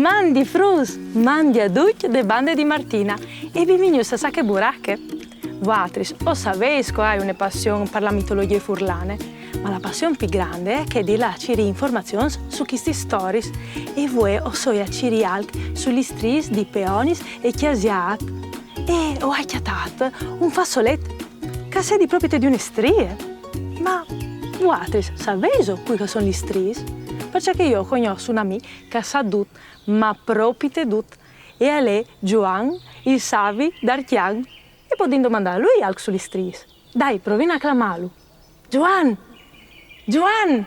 Mandi frus, mandi a duc de bande di Martina e bienvenidos a Sacche Burache. Voatris, o sapeis che hai una passione per la mitologia furlane, ma la passione più grande è che di là ci informazioni su queste storie e voi o soia ci anche sugli stris di peonis e chiasiat e ho chiatat un fassoletto che sei di proprietà di una strie. Ma voatris, sapeis qui che sono gli stris? Perché io conosco un amico che sa tutto, ma proprio tutto, e a lei Joan, il Savi d'Archian, e potendo domandare a lui anche sugli stris. Dai, provina a chiamarlo. Joan! Joan!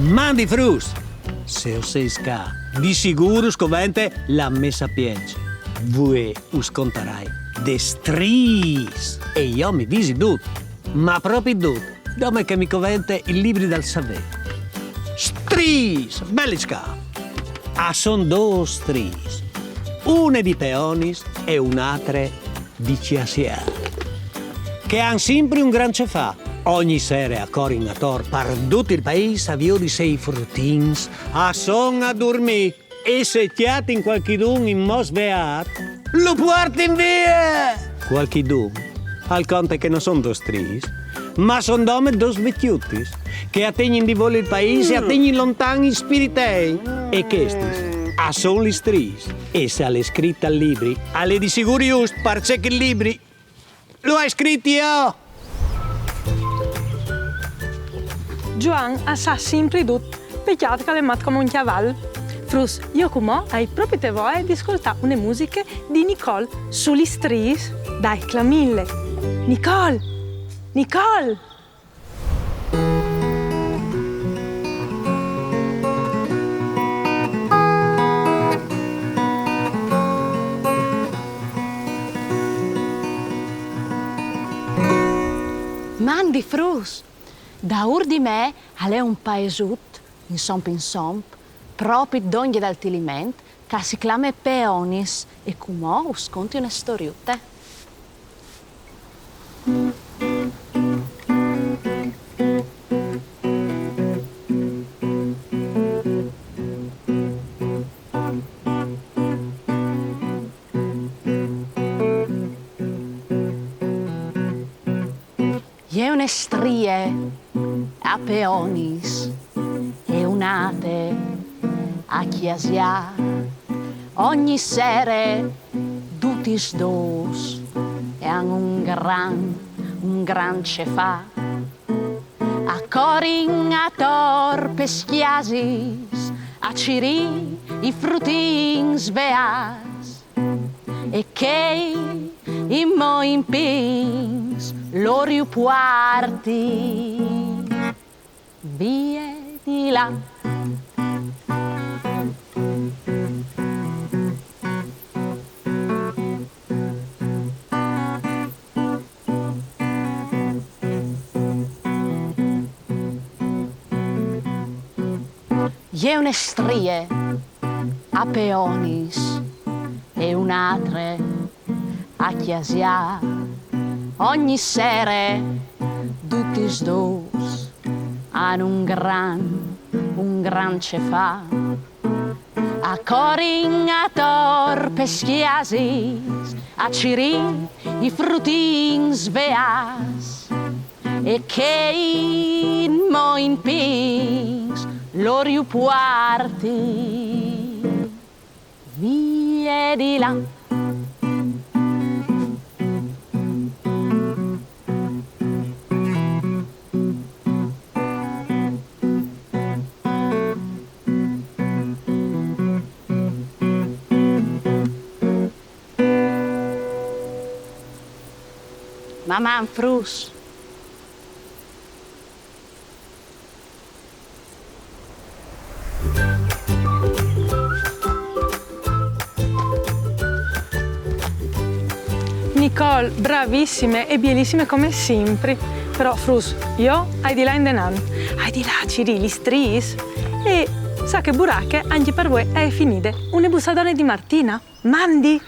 Mandi frus! Se o sei sca, di sicuro scovente la messa piace. Voi us contarai de stris e io mi visi tutto, ma proprio tutto, dove che mi covente i libri dal sapere. Stris, belli sca! Ah, son due stris, una di peonis e un'altra di ciasia, che han sempre un gran cefà. Ogni sera a Corinator, per tutto il paese, avio di sei fruttins, a son a dormire. E se chiati in qualchidun in mos beat, lo portin via! Qualchidun, al conte che non son dos stris, ma son dome dos vecchiutis, che attegnin di volo il paese, attegnin lontani i spiritei. E questi, a son li stris. E se alle scritte al libri, alle di sicuro just, parce che il libri lo hai scritti io! Joan sa sempre tutto, peccato che le mat come un cavallo. Frus, io come hai proprio te voi di ascoltare una musica di Nicole sugli stris. Dai, clamille. Nicole! Nicole! Mandi frus! Da ur di me è un paesut, in somp, proprio d'ogni dal tiliment, che si chiama Peonis e come us conti una storiute. È una strie a Peonis e un'ate a Chiasia. Ogni sera tutti dos e hanno un gran cefà. A Corin, a Tor, peschiasis, a Ciri, i fruttins beas. E che in mo in pins l'oriu puarti via di là. È una strie a Peonis e un'altra a Chiasia. Ogni sera tutti dos hanno un gran cefà. A Corin, a Tor, peschiasis, a Ciri, i fruttins beas. E che in mo in pins l'oriu puarti via di là. Mamma frus. Nicole, bravissime e bellissime come sempre. Però, Frus, io hai di là in denan, hai di là Ciri, gli stris, e sa che buracche anche per voi è finite. Una bussadone di Martina, mandi!